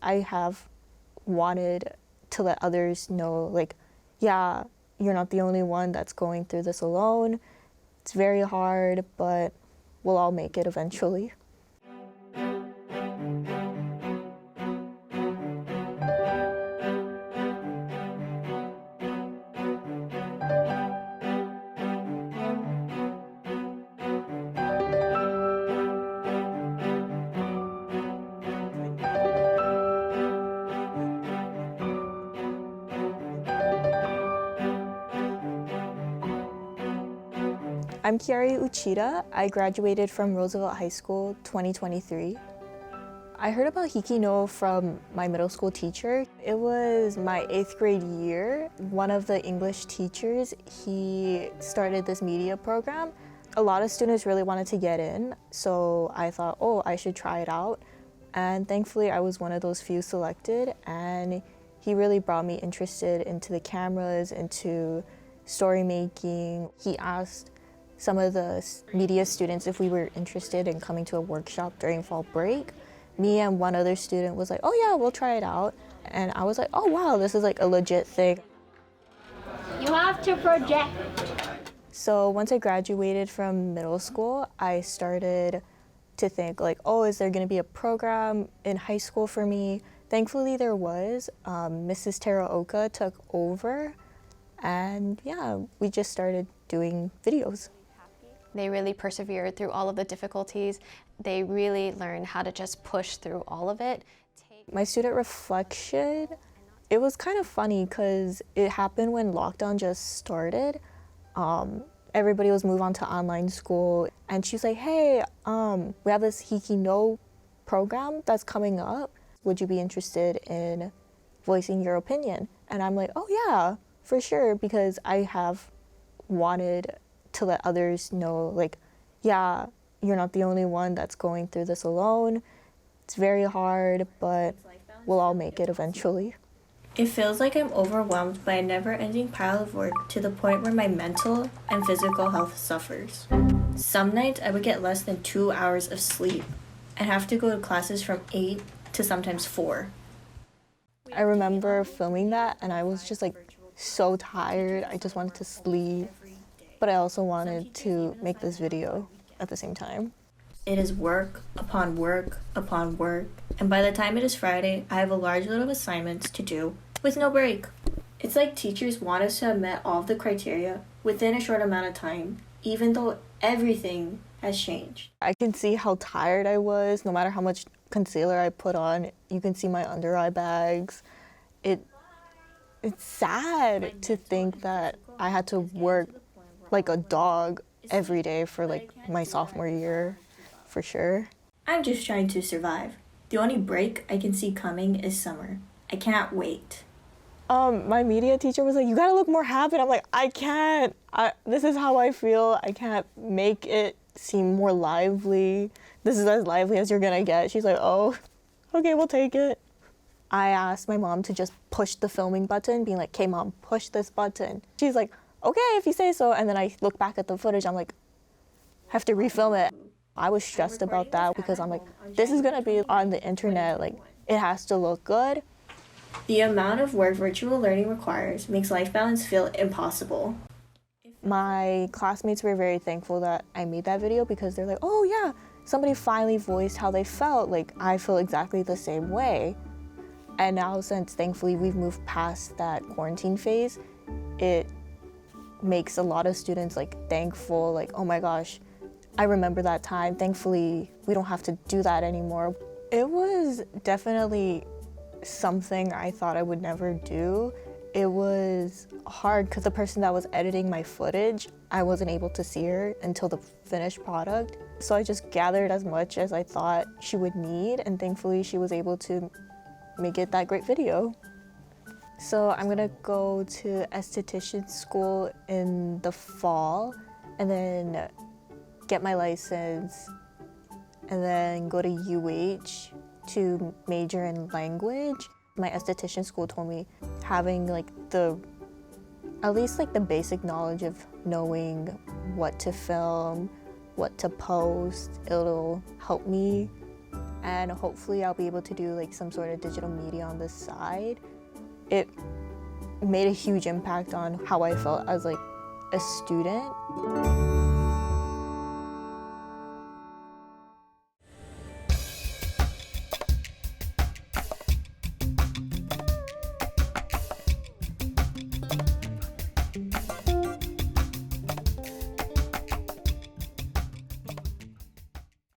I have wanted to let others know, like, yeah, you're not the only one that's going through this alone. It's very hard, but we'll all make it eventually. I'm Kiari Uchida. I graduated from Roosevelt High School 2023. I heard about HIKI NŌ from my middle school teacher. It was my 8th grade year. One of the English teachers, he started this media program. A lot of students really wanted to get in, so I thought, oh, I should try it out. And thankfully, I was one of those few selected, and he really brought me interested into the cameras, into story making. He asked some of the media students if we were interested in coming to a workshop during fall break. Me and one other student was like, oh yeah, we'll try it out. And I was like, oh wow, this is like a legit thing. You have to project. So once I graduated from middle school, I started to think like, oh, is there gonna be a program in high school for me? Thankfully there was. Mrs. Teraoka took over, and yeah, we just started doing videos. They really persevered through all of the difficulties. They really learned how to just push through all of it. My student reflection, it was kind of funny because it happened when lockdown just started. Everybody was moved on to online school, and she's like, hey, we have this HIKI NŌ program that's coming up. Would you be interested in voicing your opinion? And I'm like, oh yeah, for sure, because I have wanted to let others know, like, yeah, you're not the only one that's going through this alone. It's very hard, but we'll all make it eventually. It feels like I'm overwhelmed by a never-ending pile of work to the point where my mental and physical health suffers. Some nights I would get less than 2 hours of sleep and have to go to classes from 8 to sometimes 4. I remember filming that and I was just like so tired. I just wanted to sleep. But I also wanted to make this video at the same time. It is work upon work upon work, and by the time it is Friday, I have a large load of assignments to do with no break. It's like teachers want us to have met all of the criteria within a short amount of time, even though everything has changed. I can see how tired I was. No matter how much concealer I put on, you can see my under eye bags. It's sad to think that I had to work like a dog every day for like my sophomore year, for sure. I'm just trying to survive. The only break I can see coming is summer. I can't wait. My media teacher was like, you gotta look more happy. I'm like, I can't. This is how I feel. I can't make it seem more lively. This is as lively as you're gonna get. She's like, oh, okay, we'll take it. I asked my mom to just push the filming button, being like, okay, mom, push this button. She's like, okay, if you say so. And then I look back at the footage, I'm like, I have to refilm it. I was stressed about that because I'm like, this is gonna be on the internet, like, it has to look good. The amount of work virtual learning requires makes life balance feel impossible. My classmates were very thankful that I made that video because they're like, oh yeah, somebody finally voiced how they felt. Like, I feel exactly the same way. And now, since thankfully we've moved past that quarantine phase, it makes a lot of students like thankful, like, oh my gosh, I remember that time. Thankfully, we don't have to do that anymore. It was definitely something I thought I would never do. It was hard because the person that was editing my footage, I wasn't able to see her until the finished product. So I just gathered as much as I thought she would need, and thankfully she was able to make it that great video. So I'm gonna go to esthetician school in the fall and then get my license and then go to UH to major in language. My esthetician school told me having like at least like the basic knowledge of knowing what to film, what to post, it'll help me and hopefully I'll be able to do like some sort of digital media on the side. It made a huge impact on how I felt as like a student.